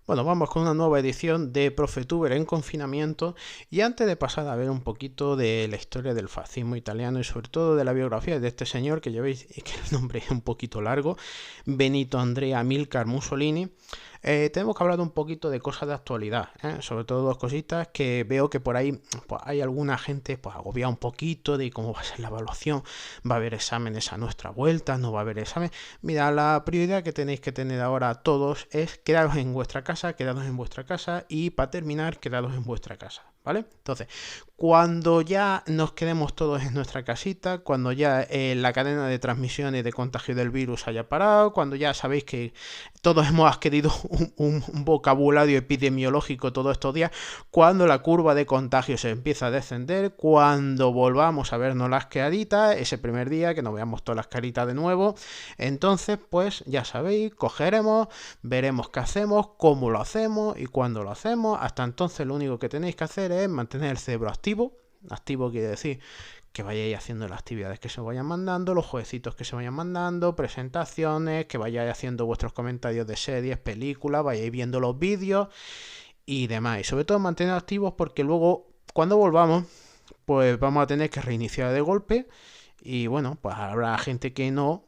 Bueno, vamos con una nueva edición de Profetuber en confinamiento y antes de pasar a ver un poquito de la historia del fascismo italiano y sobre todo de la biografía de este señor que ya veis que el nombre es un poquito largo, Benito Andrea Amilcar Mussolini, tenemos que hablar un poquito de cosas de actualidad, sobre todo dos cositas que veo que por ahí pues, hay alguna gente pues agobia un poquito de cómo va a ser la evaluación, va a haber exámenes a nuestra vuelta, no va a haber exámenes. Mira, la prioridad que tenéis que tener ahora todos es quedaros en vuestra casa y para terminar, quedaros en vuestra casa, ¿vale? Entonces, cuando ya nos quedemos todos en nuestra casita, cuando ya la cadena de transmisión y de contagio del virus haya parado, cuando ya sabéis que todos hemos adquirido un vocabulario epidemiológico todos estos días, cuando la curva de contagio se empieza a descender, cuando volvamos a vernos las caritas, ese primer día que nos veamos todas las caritas de nuevo, entonces pues ya sabéis, cogeremos, veremos qué hacemos, cómo lo hacemos y cuándo lo hacemos. Hasta entonces lo único que tenéis que hacer es mantener el cerebro activo. Activo quiere decir que vayáis haciendo las actividades que se vayan mandando, los jueguecitos que se vayan mandando, presentaciones, que vayáis haciendo vuestros comentarios de series, películas, vayáis viendo los vídeos y demás. Y sobre todo mantener activos porque luego cuando volvamos pues vamos a tener que reiniciar de golpe y bueno, pues habrá gente que no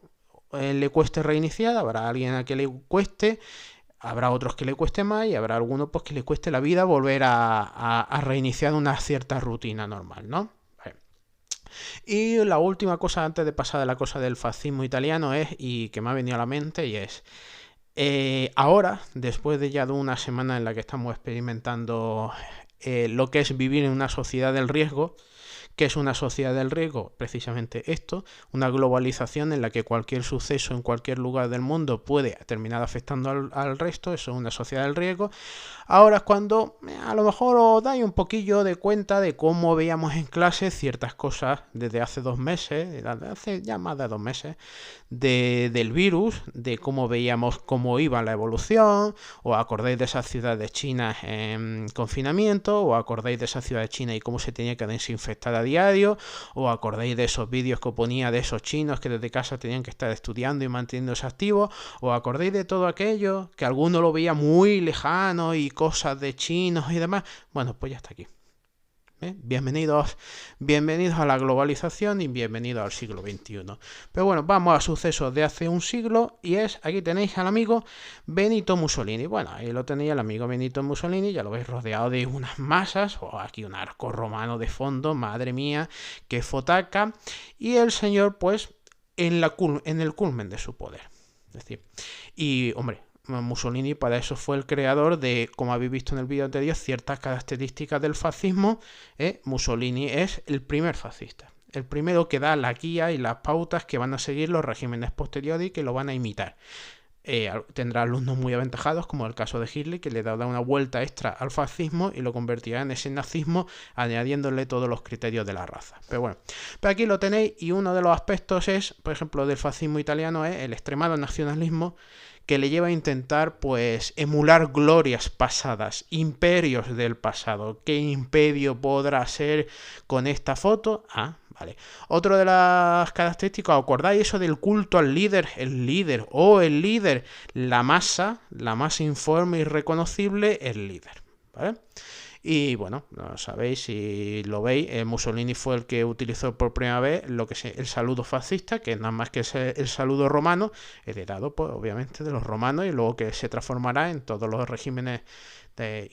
le cueste reiniciar, habrá alguien a que le cueste, habrá otros que le cueste más y habrá algunos pues que le cueste la vida volver a reiniciar una cierta rutina normal, ¿no? Y la última cosa antes de pasar a la cosa del fascismo italiano es, y que me ha venido a la mente, y es, ahora, después de ya de una semana en la que estamos experimentando lo que es vivir en una sociedad del riesgo, que es una sociedad del riesgo, precisamente esto, una globalización en la que cualquier suceso en cualquier lugar del mundo puede terminar afectando al resto, eso es una sociedad del riesgo. Ahora es cuando a lo mejor os dais un poquillo de cuenta de cómo veíamos en clase ciertas cosas desde hace 2 meses, desde hace ya más de 2 meses, del virus, de cómo veíamos cómo iba la evolución, o acordáis de esas ciudades chinas en confinamiento, o acordáis de esas ciudades chinas y cómo se tenía que desinfectar a diario, o acordáis de esos vídeos que ponía de esos chinos que desde casa tenían que estar estudiando y manteniéndose activos, o acordáis de todo aquello que alguno lo veía muy lejano y cosas de chinos y demás. Bueno, pues ya está aquí. Bienvenidos a la globalización y bienvenidos al siglo XXI. Pero bueno, vamos a sucesos de hace un siglo y es, aquí tenéis al amigo Benito Mussolini. Bueno, ahí lo tenéis, el amigo Benito Mussolini, ya lo veis rodeado de unas masas, o aquí un arco romano de fondo, madre mía, qué fotaca, y el señor pues en el culmen de su poder. Es decir, y hombre, Mussolini para eso fue el creador de, como habéis visto en el vídeo anterior, ciertas características del fascismo. Mussolini es el primer fascista, el primero que da la guía y las pautas que van a seguir los regímenes posteriores y que lo van a imitar. Tendrá alumnos muy aventajados, como el caso de Hitler, que le dará una vuelta extra al fascismo y lo convertirá en ese nazismo, añadiéndole todos los criterios de la raza. Pero bueno, pero aquí lo tenéis, y uno de los aspectos es, por ejemplo, del fascismo italiano es el extremado nacionalismo, que le lleva a intentar pues emular glorias pasadas, imperios del pasado. ¿Qué imperio podrá ser con esta foto? Vale. Otro de las características, ¿acordáis eso del culto al líder? El líder, la masa informe y reconocible, el líder, ¿vale? Y bueno, no sabéis si lo veis, Mussolini fue el que utilizó por primera vez lo que es el saludo fascista, que es nada más que el saludo romano, heredado pues, obviamente de los romanos y luego que se transformará en todos los regímenes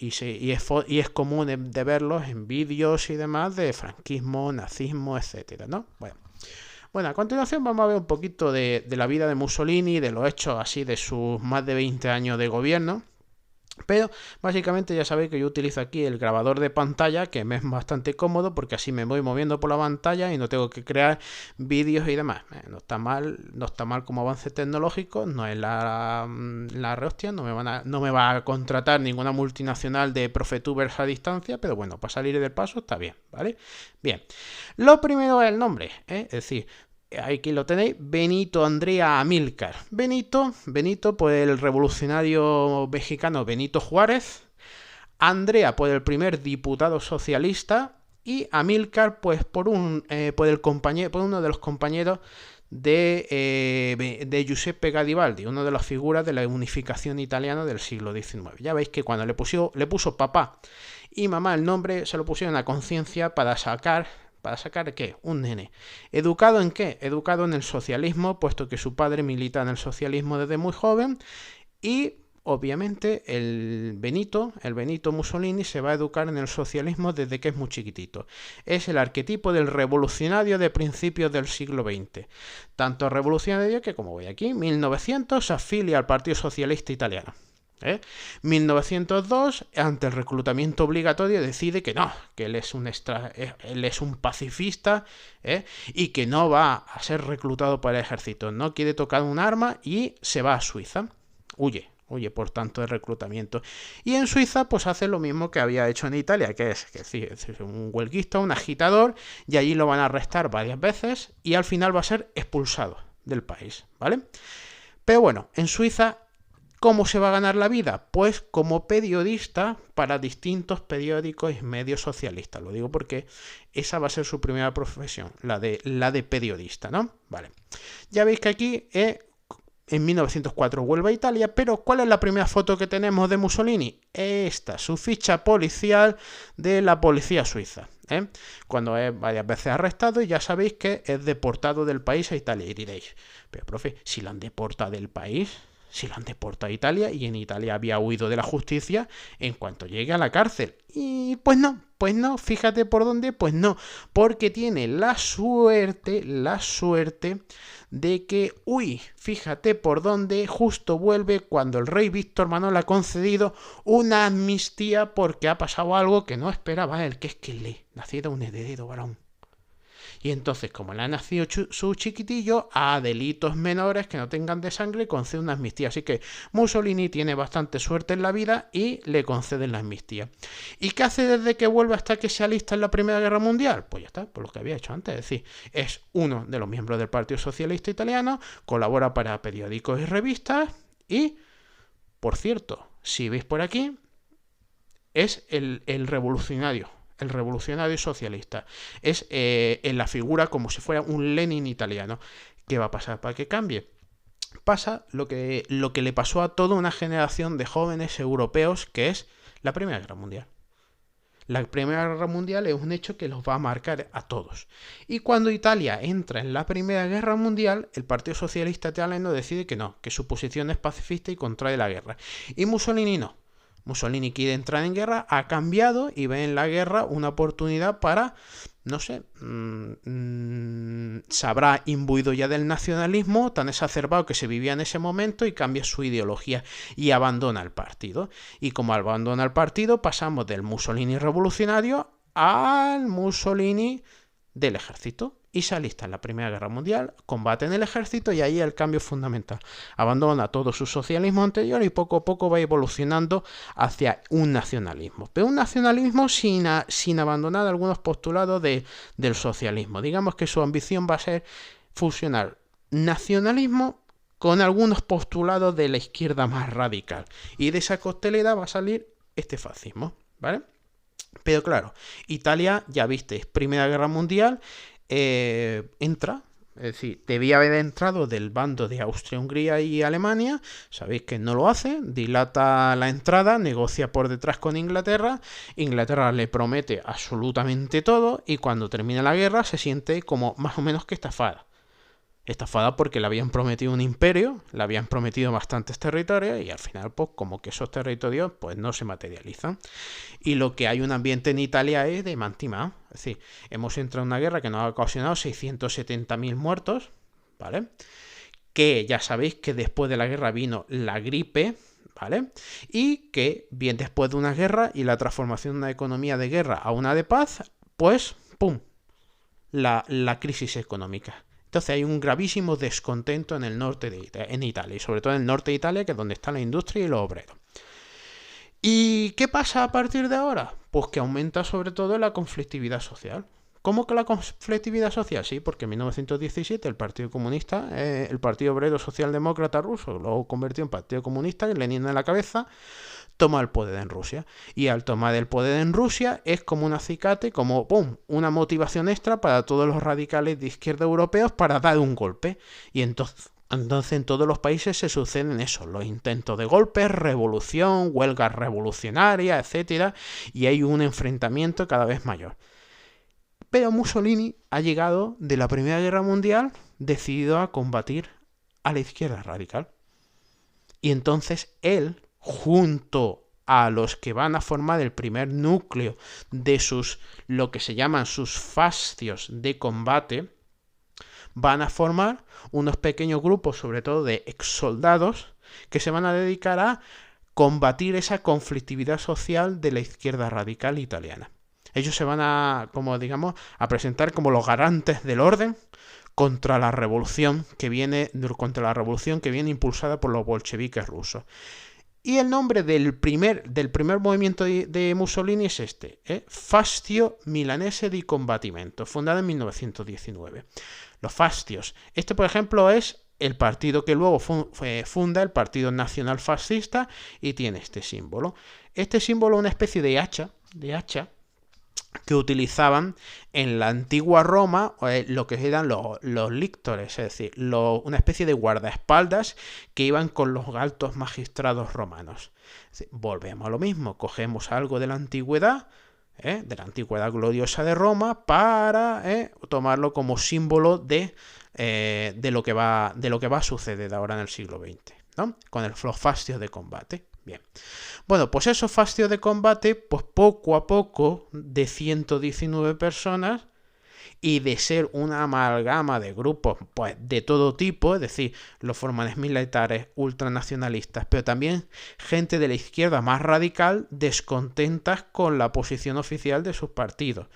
y es común de verlos en vídeos y demás de franquismo, nazismo, etcétera, ¿no? Bueno, a continuación vamos a ver un poquito de la vida de Mussolini, de los hechos así de sus más de 20 años de gobierno. Pero básicamente ya sabéis que yo utilizo aquí el grabador de pantalla, que me es bastante cómodo porque así me voy moviendo por la pantalla y no tengo que crear vídeos y demás. No está mal como avance tecnológico, no es la rehostia, no me va a contratar ninguna multinacional de profetubers a distancia, pero bueno, para salir del paso está bien, ¿vale? Bien, lo primero es el nombre, es decir, aquí lo tenéis, Benito Andrea Amílcar. Benito, pues el revolucionario mexicano Benito Juárez. Andrea, pues el primer diputado socialista. Y Amílcar, pues por uno de los compañeros de Giuseppe Garibaldi, una de las figuras de la unificación italiana del siglo XIX. Ya veis que cuando le puso papá y mamá el nombre, se lo pusieron a conciencia para sacar ¿qué? Un nene. ¿Educado en qué? Educado en el socialismo, puesto que su padre milita en el socialismo desde muy joven y obviamente el Benito Mussolini se va a educar en el socialismo desde que es muy chiquitito. Es el arquetipo del revolucionario de principios del siglo XX. Tanto revolucionario que, como voy aquí, 1900 se afilia al Partido Socialista Italiano. 1902, ante el reclutamiento obligatorio, decide que no, que él es un pacifista y que no va a ser reclutado para el ejército. No quiere tocar un arma y se va a Suiza. Huye por tanto de reclutamiento. Y en Suiza pues hace lo mismo que había hecho en Italia, que es un huelguista, un agitador, y allí lo van a arrestar varias veces y al final va a ser expulsado del país, ¿vale? Pero bueno, en Suiza, ¿cómo se va a ganar la vida? Pues como periodista para distintos periódicos y medios socialistas. Lo digo porque esa va a ser su primera profesión, la de periodista, ¿no? Vale. Ya veis que aquí en 1904 vuelve a Italia, pero ¿cuál es la primera foto que tenemos de Mussolini? Esta, su ficha policial de la policía suiza. Cuando es varias veces arrestado y ya sabéis que es deportado del país a Italia. Y diréis, pero profe, si lo han deportado del país, si lo han deportado a Italia y en Italia había huido de la justicia en cuanto llegue a la cárcel. Y pues no, fíjate por dónde, pues no, porque tiene la suerte de que, fíjate por dónde, justo vuelve cuando el rey Víctor Manuel ha concedido una amnistía porque ha pasado algo que no esperaba él, que es que le naciera un heredero varón. Y entonces, como le ha nacido su chiquitillo, a delitos menores que no tengan de sangre concede una amnistía. Así que Mussolini tiene bastante suerte en la vida y le conceden la amnistía. ¿Y qué hace desde que vuelve hasta que se alista en la Primera Guerra Mundial? Pues ya está, por lo que había hecho antes. Es decir, es uno de los miembros del Partido Socialista Italiano, colabora para periódicos y revistas y, por cierto, si veis por aquí, es el revolucionario. El revolucionario socialista. Es en la figura como si fuera un Lenin italiano. ¿Qué va a pasar para que cambie? Pasa lo que le pasó a toda una generación de jóvenes europeos, que es la Primera Guerra Mundial. La Primera Guerra Mundial es un hecho que los va a marcar a todos. Y cuando Italia entra en la Primera Guerra Mundial, el Partido Socialista Italiano decide que no, que su posición es pacifista y contrae la guerra. Y Mussolini no. Mussolini quiere entrar en guerra, ha cambiado y ve en la guerra una oportunidad para, no sé, se habrá imbuido ya del nacionalismo tan exacerbado que se vivía en ese momento y cambia su ideología y abandona el partido. Y como abandona el partido, pasamos del Mussolini revolucionario al Mussolini del ejército. Y se alista en la Primera Guerra Mundial, combate en el ejército y ahí el cambio es fundamental. Abandona todo su socialismo anterior y poco a poco va evolucionando hacia un nacionalismo. Pero un nacionalismo sin abandonar algunos postulados del socialismo. Digamos que su ambición va a ser fusionar nacionalismo con algunos postulados de la izquierda más radical. Y de esa costelera va a salir este fascismo, ¿vale? Pero claro, Italia, ya visteis, Primera Guerra Mundial, entra, es decir, debía haber entrado del bando de Austria, Hungría y Alemania. Sabéis que no lo hace, dilata la entrada, negocia por detrás con Inglaterra. Inglaterra le promete absolutamente todo y cuando termina la guerra se siente como más o menos que estafada. Estafada porque le habían prometido un imperio, le habían prometido bastantes territorios y al final pues como que esos territorios pues no se materializan. Y lo que hay un ambiente en Italia es de mantimá. Es decir, hemos entrado en una guerra que nos ha ocasionado 670.000 muertos, ¿vale? Que ya sabéis que después de la guerra vino la gripe, ¿vale? Y que bien después de una guerra y la transformación de una economía de guerra a una de paz, pues ¡pum! La crisis económica. Entonces hay un gravísimo descontento en el norte en Italia, y sobre todo en el norte de Italia, que es donde está la industria y los obreros. ¿Y qué pasa a partir de ahora? Pues que aumenta sobre todo la conflictividad social. ¿Cómo que la conflictividad social? Sí, porque en 1917 el Partido Comunista, el Partido Obrero Socialdemócrata ruso, lo convirtió en Partido Comunista, Lenin en la cabeza, toma el poder en Rusia. Y al tomar el poder en Rusia es como un acicate, como ¡pum!, una motivación extra para todos los radicales de izquierda europeos para dar un golpe. Y entonces en todos los países se suceden eso, los intentos de golpes, revolución, huelgas revolucionarias, etcétera, y hay un enfrentamiento cada vez mayor. Pero Mussolini ha llegado de la Primera Guerra Mundial decidido a combatir a la izquierda radical. Y entonces él, junto a los que van a formar el primer núcleo de lo que se llaman sus fascios de combate, van a formar unos pequeños grupos, sobre todo de exsoldados, que se van a dedicar a combatir esa conflictividad social de la izquierda radical italiana. Ellos se van a, a presentar como los garantes del orden contra la revolución que viene impulsada por los bolcheviques rusos. Y el nombre del primer movimiento de Mussolini es este, Fastio Milanese di Combattimento, fundado en 1919. Los fastios. Este, por ejemplo, es el partido que luego funda el Partido Nacional Fascista y tiene este símbolo. Este símbolo es una especie de hacha que utilizaban en la antigua Roma lo que eran los lictores, es decir, una especie de guardaespaldas que iban con los altos magistrados romanos. Es decir, volvemos a lo mismo, cogemos algo de la antigüedad gloriosa de Roma para tomarlo como símbolo de lo que va a suceder ahora en el siglo XX, ¿no? Con los fascios de combate. Bien. Bueno, pues esos fascios de combate, pues poco a poco, de 119 personas y de ser una amalgama de grupos pues de todo tipo, es decir, los formanes militares, ultranacionalistas, pero también gente de la izquierda más radical descontentas con la posición oficial de sus partidos.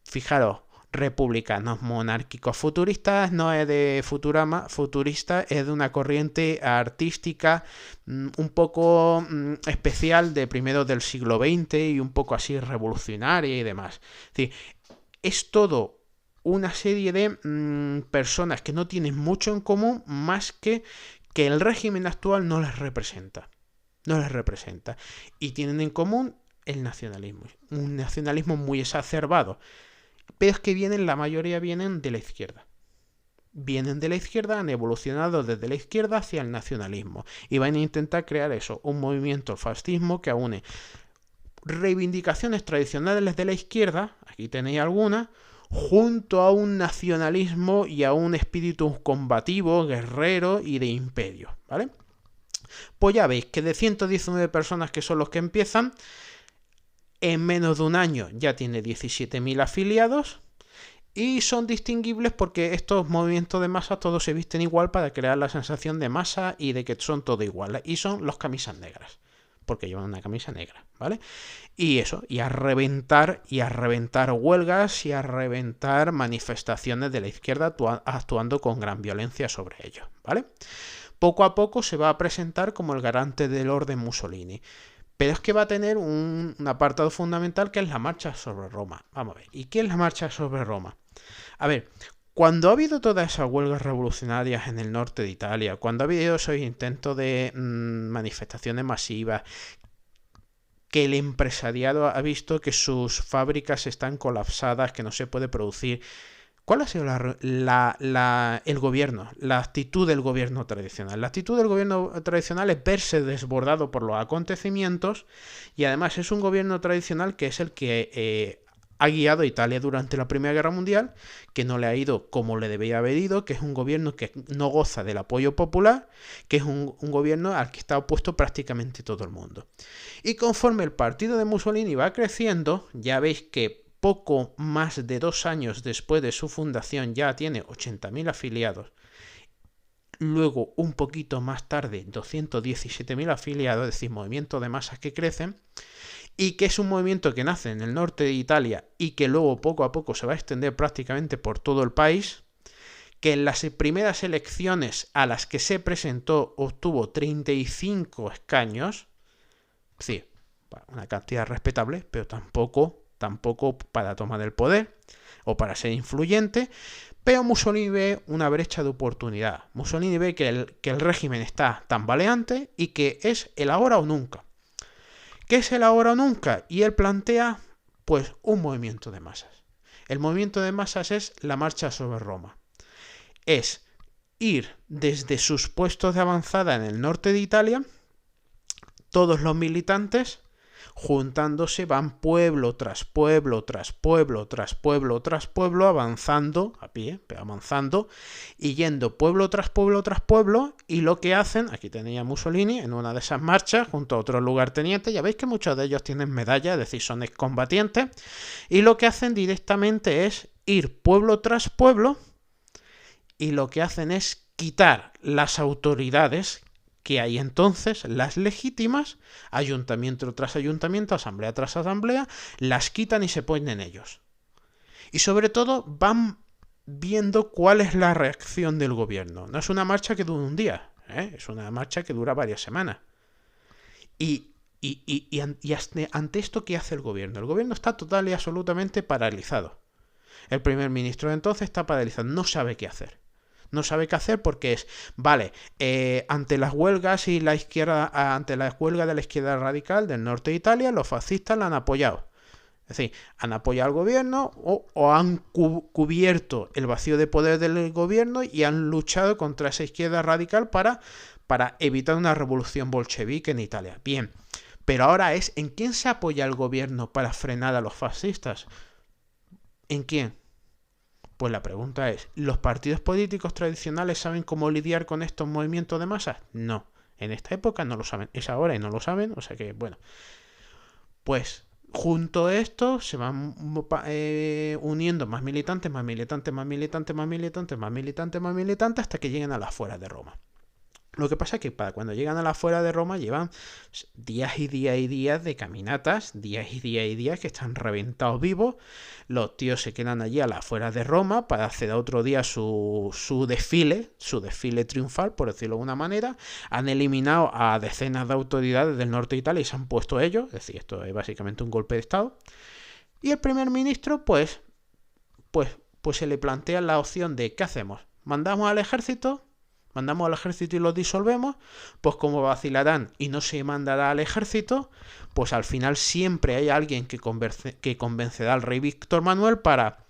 Fijaros, republicanos, monárquicos, futuristas, no es de Futurama, futurista es de una corriente artística un poco especial de primeros del siglo XX y un poco así revolucionaria y demás. Es decir, es todo una serie de personas que no tienen mucho en común más que el régimen actual no les representa. No les representa. Y tienen en común el nacionalismo. Un nacionalismo muy exacerbado. Pero es que la mayoría vienen de la izquierda. Vienen de la izquierda, han evolucionado desde la izquierda hacia el nacionalismo. Y van a intentar crear eso, un movimiento fascismo que une reivindicaciones tradicionales de la izquierda, aquí tenéis algunas, junto a un nacionalismo y a un espíritu combativo, guerrero y de imperio, ¿vale? Pues ya veis que de 119 personas que son los que empiezan, en menos de un año ya tiene 17.000 afiliados y son distinguibles porque estos movimientos de masa todos se visten igual para crear la sensación de masa y de que son todos iguales. Y son los camisas negras, porque llevan una camisa negra, ¿vale? Y eso, y a reventar huelgas y a reventar manifestaciones de la izquierda actuando con gran violencia sobre ellos, ¿vale? Poco a poco se va a presentar como el garante del orden Mussolini. Pero es que va a tener un apartado fundamental que es la marcha sobre Roma. Vamos a ver, ¿y qué es la marcha sobre Roma? A ver, cuando ha habido todas esas huelgas revolucionarias en el norte de Italia, cuando ha habido esos intentos de manifestaciones masivas, que el empresariado ha visto que sus fábricas están colapsadas, que no se puede producir, ¿cuál ha sido el gobierno, la actitud del gobierno tradicional? La actitud del gobierno tradicional es verse desbordado por los acontecimientos y además es un gobierno tradicional que es el que ha guiado a Italia durante la Primera Guerra Mundial, que no le ha ido como le debía haber ido, que es un gobierno que no goza del apoyo popular, que es un gobierno al que está opuesto prácticamente todo el mundo. Y conforme el partido de Mussolini va creciendo, ya veis que poco más de 2 años después de su fundación ya tiene 80.000 afiliados. Luego, un poquito más tarde, 217.000 afiliados, es decir, movimientos de masas que crecen, y que es un movimiento que nace en el norte de Italia y que luego poco a poco se va a extender prácticamente por todo el país, que en las primeras elecciones a las que se presentó obtuvo 35 escaños, es decir, una cantidad respetable, pero tampoco para tomar el poder o para ser influyente, pero Mussolini ve una brecha de oportunidad. Mussolini ve que el régimen está tambaleante y que es el ahora o nunca. ¿Qué es el ahora o nunca? Y él plantea, pues, un movimiento de masas. El movimiento de masas es la marcha sobre Roma. Es ir desde sus puestos de avanzada en el norte de Italia, todos los militantes juntándose, van pueblo tras pueblo, tras pueblo, tras pueblo, tras pueblo, avanzando, a pie, pero avanzando, y yendo pueblo tras pueblo, tras pueblo, y lo que hacen, aquí tenía Mussolini, en una de esas marchas, junto a otros lugartenientes, ya veis que muchos de ellos tienen medallas, es decir, son excombatientes, y lo que hacen directamente es ir pueblo tras pueblo, y lo que hacen es quitar las autoridades que hay entonces, las legítimas, ayuntamiento tras ayuntamiento, asamblea tras asamblea, las quitan y se ponen ellos. Y sobre todo van viendo cuál es la reacción del gobierno. No es una marcha que dura un día, es una marcha que dura varias semanas. Y ante esto, ¿qué hace el gobierno? El gobierno está total y absolutamente paralizado. El primer ministro de entonces está paralizado, no sabe qué hacer. No sabe qué hacer porque es, vale, ante las huelgas y la izquierda, ante la huelga de la izquierda radical del norte de Italia, los fascistas la han apoyado. Es decir, han apoyado al gobierno o han cubierto el vacío de poder del gobierno y han luchado contra esa izquierda radical para evitar una revolución bolchevique en Italia. Bien, pero ahora es, ¿en quién se apoya el gobierno para frenar a los fascistas? ¿En quién? Pues la pregunta es, ¿los partidos políticos tradicionales saben cómo lidiar con estos movimientos de masas? No, en esta época no lo saben, es ahora y no lo saben, o sea que, bueno, pues junto a esto se van uniendo más militantes, más militantes, más militantes, más militantes, más militantes, más militantes, hasta que lleguen a las afueras de Roma. Lo que pasa es que para cuando llegan a la afuera de Roma llevan días y días y días de caminatas, días y días y días que están reventados vivos. Los tíos se quedan allí a la afuera de Roma para hacer otro día su desfile triunfal, por decirlo de una manera. Han eliminado a decenas de autoridades del norte de Italia y se han puesto ellos. Es decir, esto es básicamente un golpe de estado. Y el primer ministro, pues se le plantea la opción de ¿qué hacemos? ¿Mandamos al ejército? ¿Mandamos al ejército y los disolvemos? Pues como vacilarán y no se mandará al ejército, pues al final siempre hay alguien que convencerá al rey Víctor Manuel para,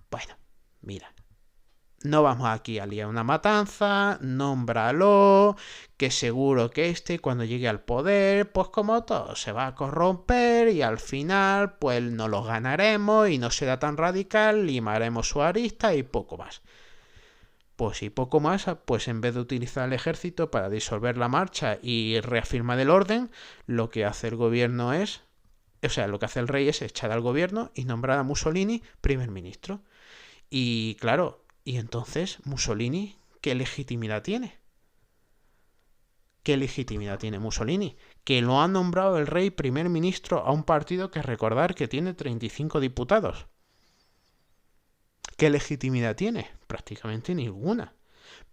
bueno, mira, no vamos aquí a liar una matanza, nómbralo, que seguro que cuando llegue al poder, pues como todo, se va a corromper y al final, pues no lo ganaremos y no será tan radical, limaremos su arista y poco más. Pues y poco más, pues en vez de utilizar el ejército para disolver la marcha y reafirmar el orden, lo que hace el gobierno es, o sea, lo que hace el rey es echar al gobierno y nombrar a Mussolini primer ministro. Y claro, y entonces Mussolini, ¿qué legitimidad tiene? ¿Qué legitimidad tiene Mussolini? Que lo ha nombrado el rey primer ministro a un partido que recordar que tiene 35 diputados. ¿Qué legitimidad tiene? Prácticamente ninguna.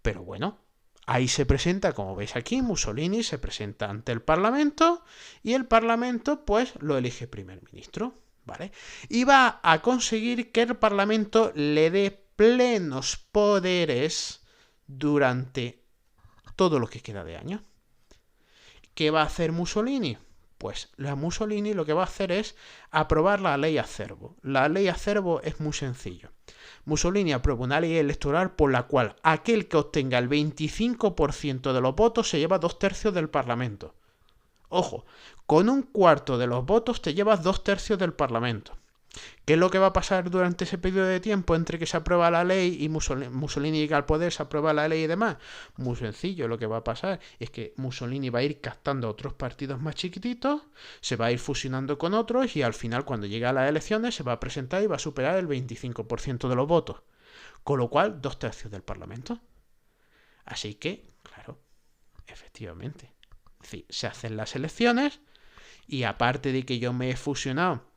Pero bueno, ahí se presenta, como veis aquí, Mussolini se presenta ante el Parlamento y el Parlamento pues lo elige primer ministro, ¿vale? Y va a conseguir que el Parlamento le dé plenos poderes durante todo lo que queda de año. ¿Qué va a hacer Mussolini? Pues la Mussolini lo que va a hacer es aprobar la ley Acerbo. La ley Acerbo es muy sencillo. Mussolini aprueba una ley electoral por la cual aquel que obtenga el 25% de los votos se lleva 2/3 del Parlamento. Ojo, con 1/4 de los votos te llevas 2/3 del Parlamento. ¿Qué es lo que va a pasar durante ese periodo de tiempo entre que se aprueba la ley y Mussolini llega al poder, se aprueba la ley y demás? Muy sencillo, lo que va a pasar es que Mussolini va a ir captando otros partidos más chiquititos, se va a ir fusionando con otros y al final cuando llegue a las elecciones se va a presentar y va a superar el 25% de los votos. Con lo cual, 2/3 del Parlamento. Así que, claro, efectivamente, se hacen las elecciones y aparte de que yo me he fusionado,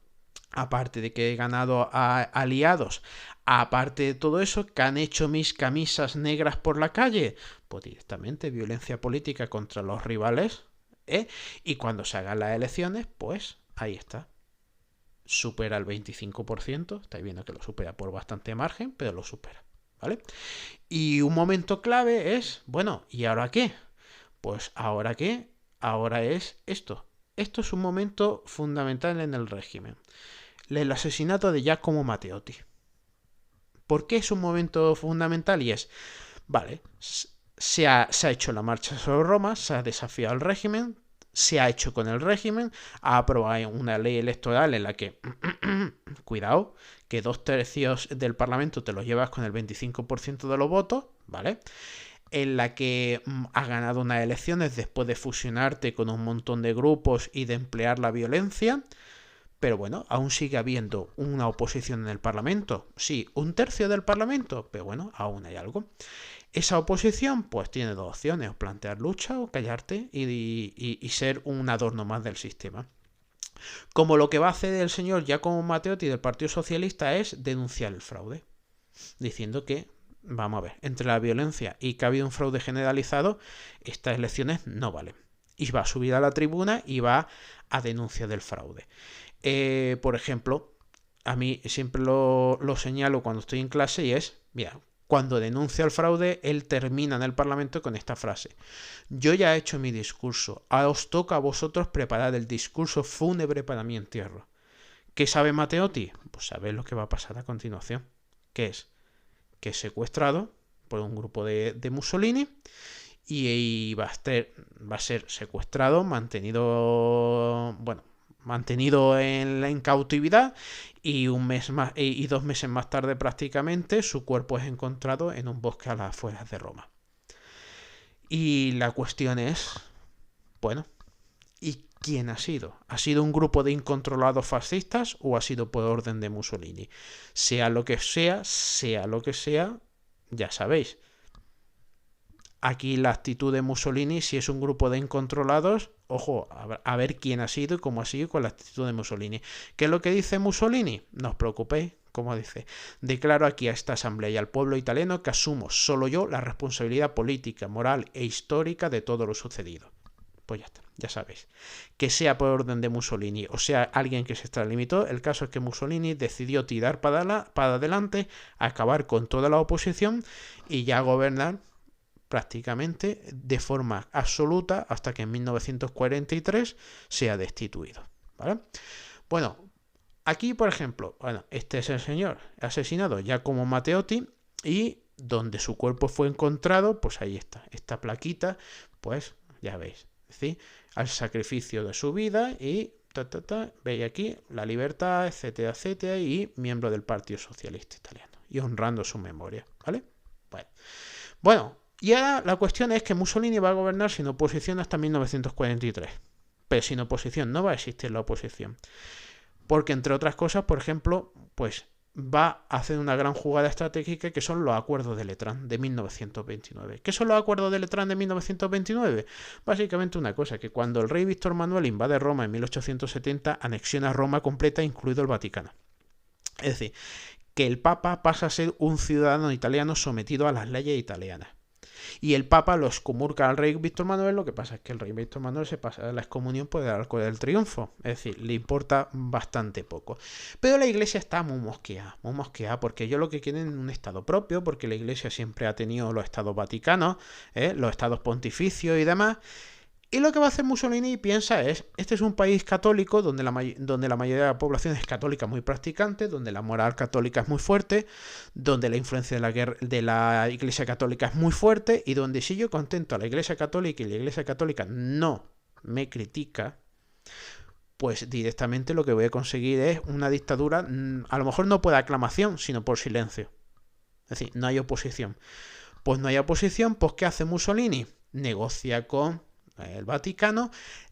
aparte de que he ganado a aliados, aparte de todo eso, que han hecho mis camisas negras por la calle, pues directamente violencia política contra los rivales, y cuando se hagan las elecciones, pues ahí está. Supera el 25%, estáis viendo que lo supera por bastante margen, pero lo supera, ¿vale? Y un momento clave es, bueno, ¿y ahora qué? Pues ahora qué, ahora es esto. esto es un momento fundamental en el régimen. El asesinato de Giacomo Matteotti. ¿Por qué es un momento fundamental? Y es, vale, se ha hecho la marcha sobre Roma, se ha desafiado al régimen, se ha hecho con el régimen, ha aprobado una ley electoral en la que, cuidado, que 2/3 del Parlamento te los llevas con el 25% de los votos, ¿vale? En la que has ganado unas elecciones después de fusionarte con un montón de grupos y de emplear la violencia. Pero bueno, aún sigue habiendo una oposición en el Parlamento. Sí, 1/3 del Parlamento, pero bueno, aún hay algo. Esa oposición pues tiene dos opciones, o plantear lucha o callarte y ser un adorno más del sistema. Como lo que va a hacer el señor Giacomo Matteotti del Partido Socialista es denunciar el fraude, diciendo que, vamos a ver, entre la violencia y que ha habido un fraude generalizado, estas elecciones no valen. Y va a subir a la tribuna y va a denunciar del fraude. Por ejemplo, a mí siempre lo señalo cuando estoy en clase y es, mira, cuando denuncia el fraude, él termina en el Parlamento con esta frase: yo ya he hecho mi discurso, ahora os toca a vosotros preparar el discurso fúnebre para mi entierro. ¿Qué sabe Matteotti? Pues sabe lo que va a pasar a continuación, que es que es secuestrado por un grupo de Mussolini y va a ser secuestrado, mantenido en cautividad, y 2 meses más tarde prácticamente su cuerpo es encontrado en un bosque a las afueras de Roma. Y la cuestión es, bueno, ¿y quién ha sido? ¿Ha sido un grupo de incontrolados fascistas o ha sido por orden de Mussolini? Sea lo que sea, ya sabéis. Aquí la actitud de Mussolini, si es un grupo de incontrolados, ojo, a ver quién ha sido y cómo ha sido con la actitud de Mussolini. ¿Qué es lo que dice Mussolini? No os preocupéis, como dice: declaro aquí a esta asamblea y al pueblo italiano que asumo solo yo la responsabilidad política, moral e histórica de todo lo sucedido. Pues ya está, ya sabéis. Que sea por orden de Mussolini o sea alguien que se extralimitó, el caso es que Mussolini decidió tirar para adelante, acabar con toda la oposición y ya gobernar prácticamente de forma absoluta hasta que en 1943 sea destituido, ¿vale? Bueno, aquí por ejemplo, este es el señor asesinado Giacomo Matteotti, y donde su cuerpo fue encontrado, pues ahí está, esta plaquita, pues ya veis, es decir, al sacrificio de su vida y veis aquí la libertad, etcétera, etcétera, y miembro del Partido Socialista Italiano, y honrando su memoria, ¿vale? Bueno, y ahora la cuestión es que Mussolini va a gobernar sin oposición hasta 1943. Pero sin oposición no va a existir la oposición. Porque, entre otras cosas, por ejemplo, pues va a hacer una gran jugada estratégica que son los acuerdos de Letrán de 1929. ¿Qué son los acuerdos de Letrán de 1929? Básicamente una cosa, que cuando el rey Víctor Manuel invade Roma en 1870, anexiona Roma completa, incluido el Vaticano. Es decir, que el Papa pasa a ser un ciudadano italiano sometido a las leyes italianas. Y el Papa lo excomulga al rey Víctor Manuel. Lo que pasa es que el rey Víctor Manuel se pasa a la excomunión por el Arco del Triunfo. Es decir, le importa bastante poco. Pero la Iglesia está muy mosqueada, porque ellos lo que quieren es un Estado propio, porque la Iglesia siempre ha tenido los Estados Vaticanos, los Estados Pontificios y demás. Y lo que va a hacer Mussolini, piensa, es: este es un país católico donde la mayoría de la población es católica muy practicante, donde la moral católica es muy fuerte, donde la influencia de la Iglesia Católica es muy fuerte, y donde si yo contento a la Iglesia Católica y la Iglesia Católica no me critica, pues directamente lo que voy a conseguir es una dictadura, a lo mejor no por aclamación, sino por silencio. Es decir, no hay oposición. Pues no hay oposición, pues ¿qué hace Mussolini? Negocia con el Vaticano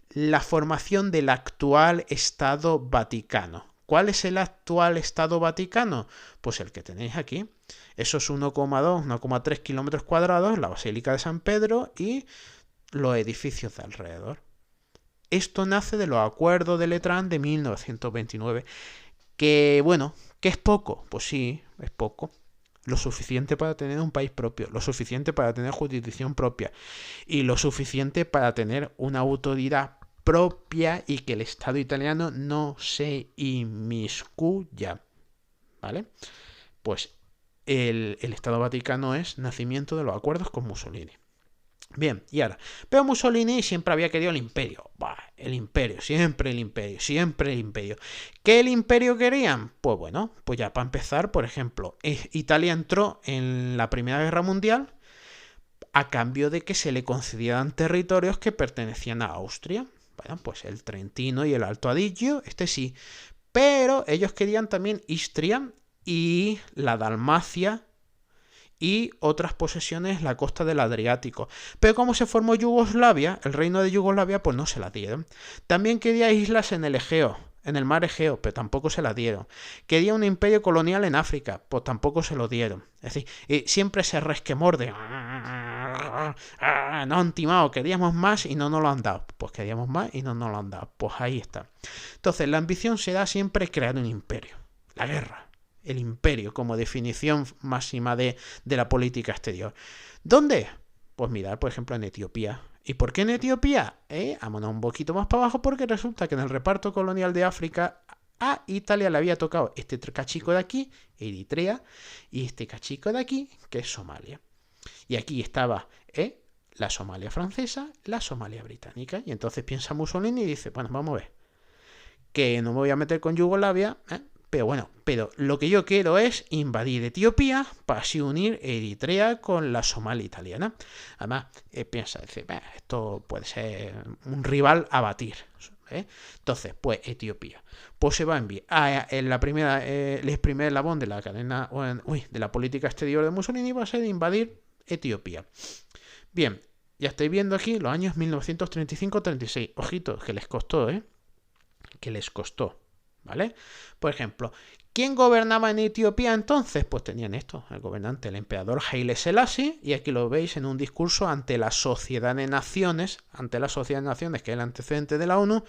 la formación del actual Estado Vaticano. ¿Cuál es el actual Estado Vaticano? Pues el que tenéis aquí. Esos 1,2, 1,3 kilómetros cuadrados, la Basílica de San Pedro y los edificios de alrededor. Esto nace de los acuerdos de Letrán de 1929. Que bueno, ¿que es poco? Pues sí, es poco. Lo suficiente para tener un país propio, lo suficiente para tener jurisdicción propia y lo suficiente para tener una autoridad propia y que el Estado italiano no se inmiscuya, ¿vale? Pues el Estado Vaticano es nacimiento de los acuerdos con Mussolini. Bien, y ahora, pero Mussolini siempre había querido el imperio. Bah, el imperio, siempre el imperio, siempre el imperio. ¿Qué el imperio querían? Pues bueno, pues ya para empezar, por ejemplo, Italia entró en la Primera Guerra Mundial a cambio de que se le concedieran territorios que pertenecían a Austria. Bueno, pues el Trentino y el Alto Adigio, este sí. Pero ellos querían también Istria y la Dalmacia y otras posesiones la costa del Adriático. Pero como se formó Yugoslavia, el reino de Yugoslavia, pues no se la dieron. También quería islas en el Egeo, en el mar Egeo, pero tampoco se la dieron. Quería un imperio colonial en África, pues tampoco se lo dieron. Es decir, siempre ese resquemor de no han timado, queríamos más y no nos lo han dado. Pues queríamos más y no nos lo han dado. Pues ahí está. Entonces, la ambición será siempre crear un imperio. La guerra. El imperio como definición máxima de la política exterior. ¿Dónde? Pues mirar, por ejemplo, en Etiopía. ¿Y por qué en Etiopía? Vámonos un poquito más para abajo porque resulta que en el reparto colonial de África a Italia le había tocado este cachico de aquí, Eritrea, y este cachico de aquí, que es Somalia. Y aquí estaba la Somalia francesa, la Somalia británica. Y entonces piensa Mussolini y dice, bueno, vamos a ver, que no me voy a meter con Yugoslavia, pero bueno, pero lo que yo quiero es invadir Etiopía para así unir Eritrea con la Somalia italiana. Además, piensa, dice, esto puede ser un rival a batir. Entonces, pues Etiopía. Pues se va a enviar en la primera, el primer eslabón de la cadena, de la política exterior de Mussolini va a ser invadir Etiopía. Bien, ya estáis viendo aquí los años 1935-36. Ojito, que les costó, que les costó. ¿Vale? Por ejemplo, ¿quién gobernaba en Etiopía entonces? Pues tenían esto, el gobernante, el emperador Haile Selassie, y aquí lo veis en un discurso ante la Sociedad de Naciones, que es el antecedente de la ONU,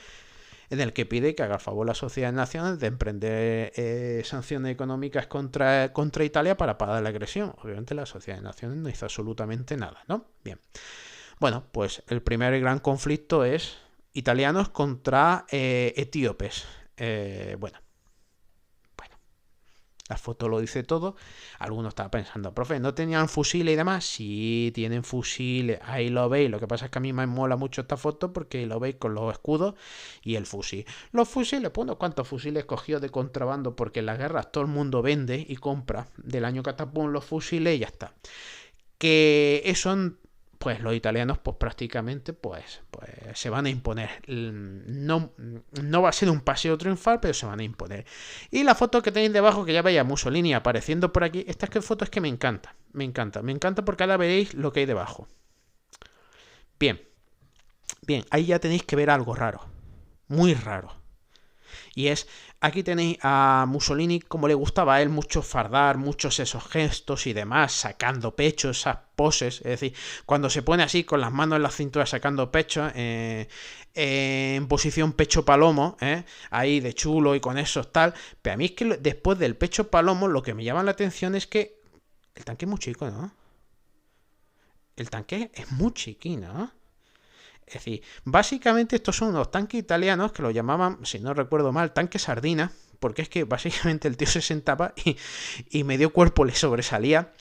en el que pide que haga favor la Sociedad de Naciones de emprender sanciones económicas contra Italia para parar la agresión. Obviamente la Sociedad de Naciones no hizo absolutamente nada, ¿no? Bien. Bueno, pues el primer gran conflicto es italianos contra etíopes. Bueno, la foto lo dice todo. Algunos estaban pensando, profe, ¿no tenían fusiles y demás? Sí, tienen fusiles, ahí lo veis. Lo que pasa es que a mí me mola mucho esta foto porque lo veis con los escudos y el fusil. Los fusiles, pues no cuántos fusiles cogió de contrabando, porque en las guerras todo el mundo vende y compra del año catapum los fusiles y ya está. Que son, pues los italianos pues prácticamente pues se van a imponer. No va a ser un paseo triunfal, pero se van a imponer. Y la foto que tenéis debajo, que ya veis a Mussolini apareciendo por aquí, esta foto es que me encanta porque ahora veréis lo que hay debajo. Bien, ahí ya tenéis que ver algo raro, muy raro. Y es, aquí tenéis a Mussolini, como le gustaba a él mucho fardar, muchos esos gestos y demás, sacando pecho, esas poses, es decir, cuando se pone así con las manos en la cintura sacando pecho, en posición pecho palomo, ahí de chulo y con esos tal, pero a mí es que después del pecho palomo lo que me llama la atención es que el tanque es muy chico, ¿no? El tanque es muy chiquino, ¿no? Es decir, básicamente estos son unos tanques italianos que lo llamaban, si no recuerdo mal, tanque sardina, porque es que básicamente el tío se sentaba y medio cuerpo le sobresalía.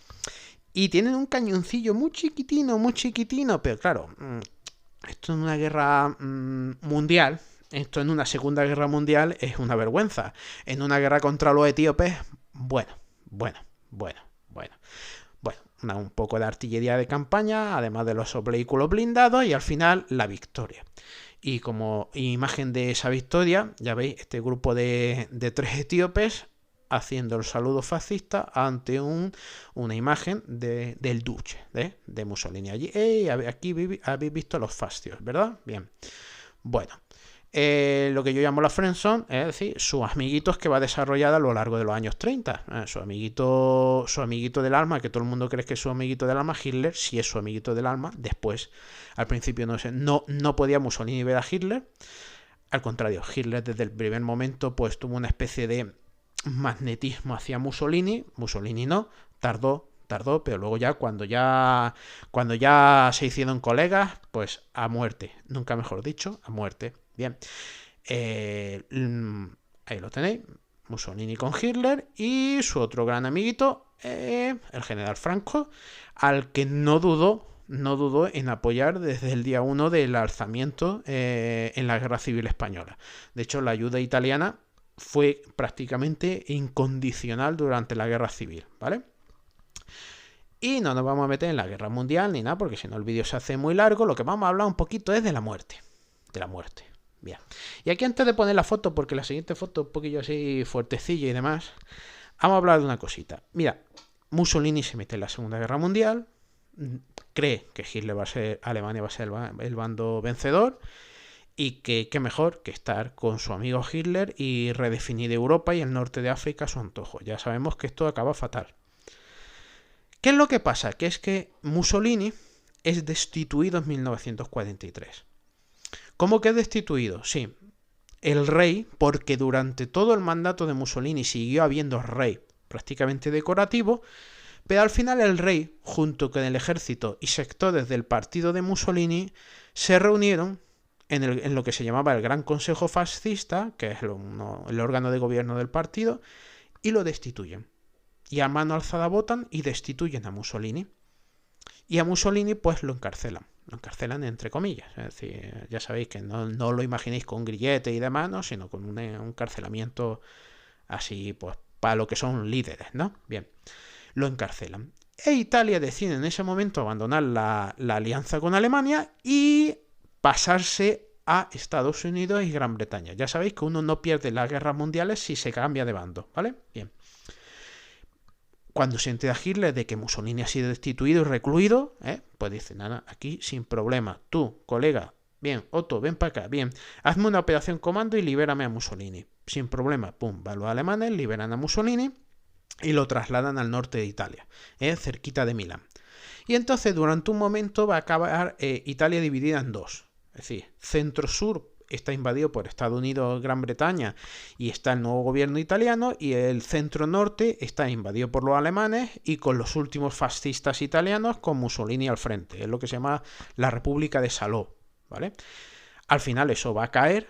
Y tienen un cañoncillo muy chiquitino, pero claro, esto en una guerra mundial, esto en una segunda guerra mundial es una vergüenza. En una guerra contra los etíopes, bueno. Un poco de artillería de campaña, además de los vehículos blindados, y al final la victoria. Y como imagen de esa victoria, ya veis este grupo de 3 etíopes haciendo el saludo fascista ante una imagen del duce de Mussolini. Allí, aquí habéis visto los fascios, ¿verdad? Bien. Bueno. Lo que yo llamo la friendzone, es decir, sus amiguitos que va desarrollada a lo largo de los años 30. Su amiguito del alma, que todo el mundo cree que es su amiguito del alma, Hitler, sí es su amiguito del alma. Después, al principio no podía Mussolini ver a Hitler. Al contrario, Hitler desde el primer momento pues tuvo una especie de magnetismo hacia Mussolini. Mussolini no, tardó, pero luego ya cuando ya se hicieron colegas, pues a muerte, nunca mejor dicho, a muerte. Bien, ahí lo tenéis, Mussolini con Hitler y su otro gran amiguito, el general Franco, al que no dudó en apoyar desde el día 1 del alzamiento en la Guerra Civil Española. De hecho, la ayuda italiana fue prácticamente incondicional durante la Guerra Civil, ¿vale? Y no nos vamos a meter en la Guerra Mundial ni nada, porque si no el vídeo se hace muy largo. Lo que vamos a hablar un poquito es de la muerte. De la muerte. Bien. Y aquí antes de poner la foto, porque la siguiente foto es un poquillo así fuertecilla y demás, vamos a hablar de una cosita. Mira, Mussolini se mete en la Segunda Guerra Mundial, cree que Alemania va a ser el bando vencedor, y que qué mejor que estar con su amigo Hitler y redefinir Europa y el norte de África a su antojo. Ya sabemos que esto acaba fatal. ¿Qué es lo que pasa? Que es que Mussolini es destituido en 1943. ¿Cómo que es destituido? Sí, el rey, porque durante todo el mandato de Mussolini siguió habiendo rey prácticamente decorativo, pero al final el rey, junto con el ejército y sectores del partido de Mussolini, se reunieron en lo que se llamaba el Gran Consejo Fascista, que es el órgano de gobierno del partido, y lo destituyen. Y a mano alzada votan y destituyen a Mussolini. Y a Mussolini pues lo encarcelan entre comillas. Es decir, ya sabéis que no lo imaginéis con grillete y demás, ¿no? Sino con un encarcelamiento así, pues para lo que son líderes, ¿no? Bien, lo encarcelan. E Italia decide en ese momento abandonar la alianza con Alemania y pasarse a Estados Unidos y Gran Bretaña. Ya sabéis que uno no pierde las guerras mundiales si se cambia de bando, ¿vale? Bien. Cuando se entera Hitler de que Mussolini ha sido destituido y recluido, pues dice, nada, aquí sin problema. Tú, colega, bien, Otto, ven para acá, bien, hazme una operación comando y libérame a Mussolini. Sin problema, pum, van los alemanes, liberan a Mussolini y lo trasladan al norte de Italia, cerquita de Milán. Y entonces durante un momento va a acabar Italia dividida en dos. Es decir, centro-sur está invadido por Estados Unidos, Gran Bretaña, y está el nuevo gobierno italiano, y el centro-norte está invadido por los alemanes y con los últimos fascistas italianos con Mussolini al frente. Es lo que se llama la República de Salò, ¿vale? Al final eso va a caer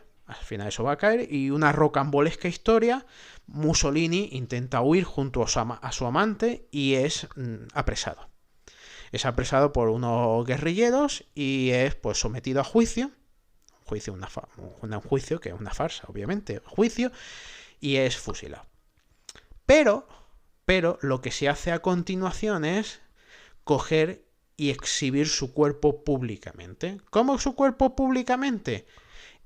y una rocambolesca historia. Mussolini intenta huir junto a su amante y es apresado. Es apresado por unos guerrilleros y es pues sometido a juicio. Un juicio que es una farsa, obviamente. Juicio y es fusilado. Pero lo que se hace a continuación es coger y exhibir su cuerpo públicamente. ¿Cómo su cuerpo públicamente?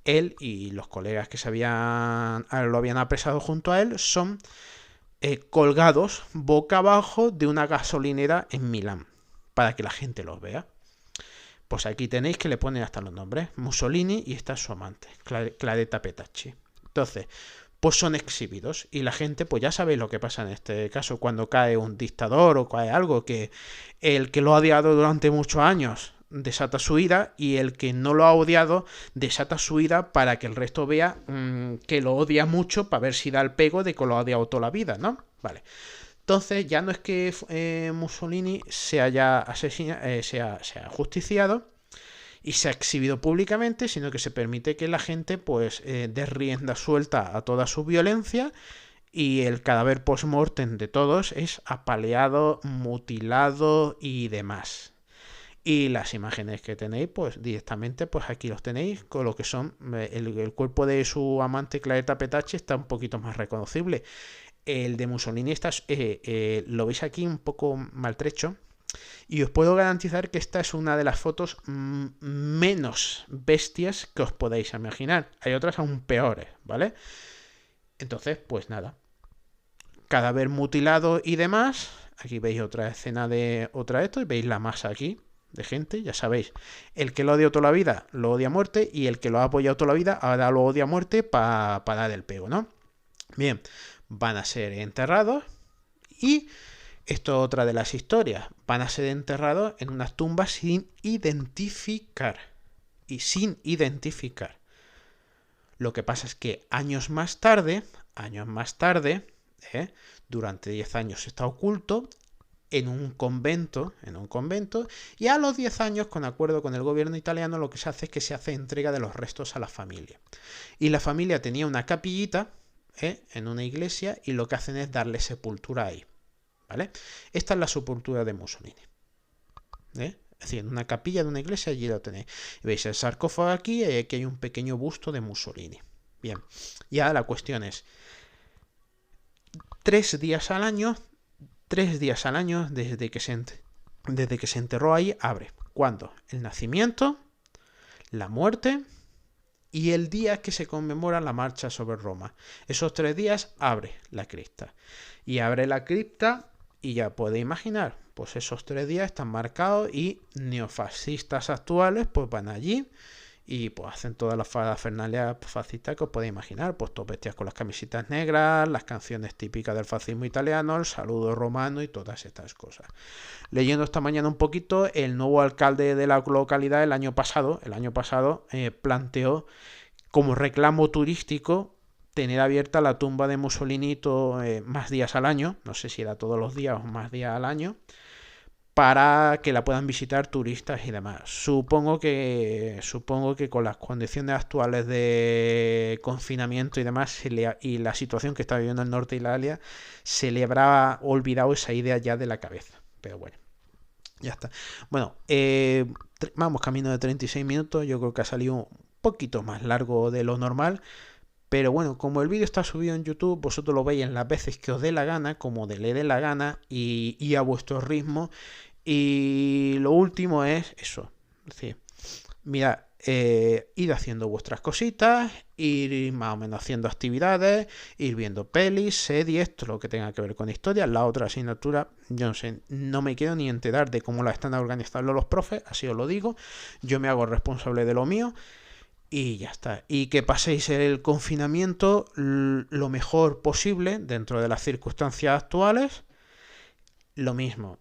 Él y los colegas que lo habían apresado junto a él son colgados boca abajo de una gasolinera en Milán, para que la gente los vea. Pues aquí tenéis que le ponen hasta los nombres. Mussolini y está su amante, Claretta Petacci. Entonces, pues son exhibidos y la gente, pues ya sabéis lo que pasa en este caso cuando cae un dictador o cae algo, que el que lo ha odiado durante muchos años desata su ira y el que no lo ha odiado desata su ira para que el resto vea que lo odia mucho, para ver si da el pego de que lo ha odiado toda la vida, ¿no? Vale. Entonces ya no es que Mussolini se haya justiciado y se ha exhibido públicamente, sino que se permite que la gente pues dé rienda suelta a toda su violencia y el cadáver post-mortem de todos es apaleado, mutilado y demás. Y las imágenes que tenéis, pues directamente, pues aquí los tenéis, con lo que son el cuerpo de su amante Claretta Petacci está un poquito más reconocible. El de Mussolini lo veis aquí un poco maltrecho y os puedo garantizar que esta es una de las fotos menos bestias que os podáis imaginar. Hay otras aún peores, ¿vale? Entonces, pues nada. Cadáver mutilado y demás. Aquí veis otra escena de esto y veis la masa aquí de gente, ya sabéis. El que lo odia toda la vida lo odia a muerte y el que lo ha apoyado toda la vida ahora lo odia a muerte para dar el pego, ¿no? Bien. Van a ser enterrados y esto es otra de las historias. Van a ser enterrados en unas tumbas sin identificar. Lo que pasa es que años más tarde, durante 10 años está oculto en un convento, y a los 10 años, con acuerdo con el gobierno italiano, lo que se hace es que se hace entrega de los restos a la familia. Y la familia tenía una capillita en una iglesia y lo que hacen es darle sepultura ahí, ¿vale? Esta es la sepultura de Mussolini, Es decir, en una capilla de una iglesia, allí lo tenéis. Y veis el sarcófago aquí y aquí hay un pequeño busto de Mussolini. Bien, ya la cuestión es, 3 días al año, 3 días al año desde que se enterró ahí, abre. ¿Cuándo? El nacimiento, la muerte y el día que se conmemora la marcha sobre Roma. Esos 3 días abre la cripta. Y abre la cripta y ya puede imaginar, pues esos 3 días están marcados y neofascistas actuales pues van allí y pues hacen todas las parafernalia fascistas que os podéis imaginar, pues todos vestidos con las camisetas negras, las canciones típicas del fascismo italiano, el saludo romano y todas estas cosas. Leyendo esta mañana un poquito, el nuevo alcalde de la localidad el año pasado planteó como reclamo turístico tener abierta la tumba de Mussolini más días al año, no sé si era todos los días o más días al año, para que la puedan visitar turistas y demás. Supongo que con las condiciones actuales de confinamiento y demás y la situación que está viviendo el norte de Italia, se le habrá olvidado esa idea ya de la cabeza. Pero bueno, ya está. Bueno, vamos camino de 36 minutos. Yo creo que ha salido un poquito más largo de lo normal. Pero bueno, como el vídeo está subido en YouTube, vosotros lo veis en las veces que os dé la gana, como le dé la gana y a vuestro ritmo. Y lo último es eso. Es decir, mirad, ir haciendo vuestras cositas, ir más o menos haciendo actividades, ir viendo pelis, series, todo lo que tenga que ver con historia. La otra asignatura, yo no sé, no me quiero ni enterar de cómo la están organizando los profes, así os lo digo. Yo me hago responsable de lo mío. Y ya está. Y que paséis el confinamiento lo mejor posible dentro de las circunstancias actuales. Lo mismo,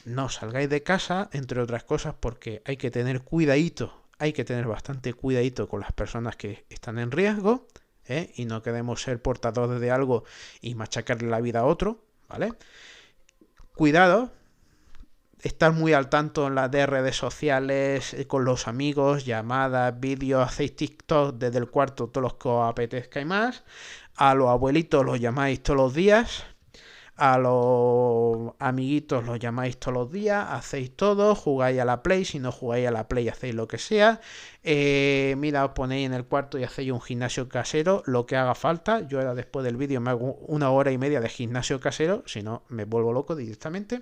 no salgáis de casa, entre otras cosas, porque hay que tener cuidadito, hay que tener bastante cuidadito con las personas que están en riesgo, y no queremos ser portadores de algo y machacarle la vida a otro, ¿vale? Cuidado. Estar muy al tanto en las de redes sociales, con los amigos, llamadas, vídeos, hacéis TikTok desde el cuarto, todos los que os apetezca y más. A los abuelitos los llamáis todos los días. A los amiguitos los llamáis todos los días, hacéis todo, jugáis a la Play, si no jugáis a la Play hacéis lo que sea. Mira, os ponéis en el cuarto y hacéis un gimnasio casero, lo que haga falta. Yo ahora después del vídeo me hago 1 hora y media de gimnasio casero, si no me vuelvo loco directamente.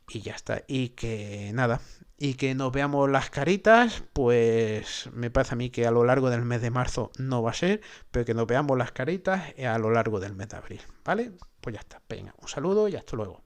Y ya está. Y que nada. Y que nos veamos las caritas, pues me parece a mí que a lo largo del mes de marzo no va a ser, pero que nos veamos las caritas a lo largo del mes de abril, ¿vale? Pues ya está. Venga, un saludo y hasta luego.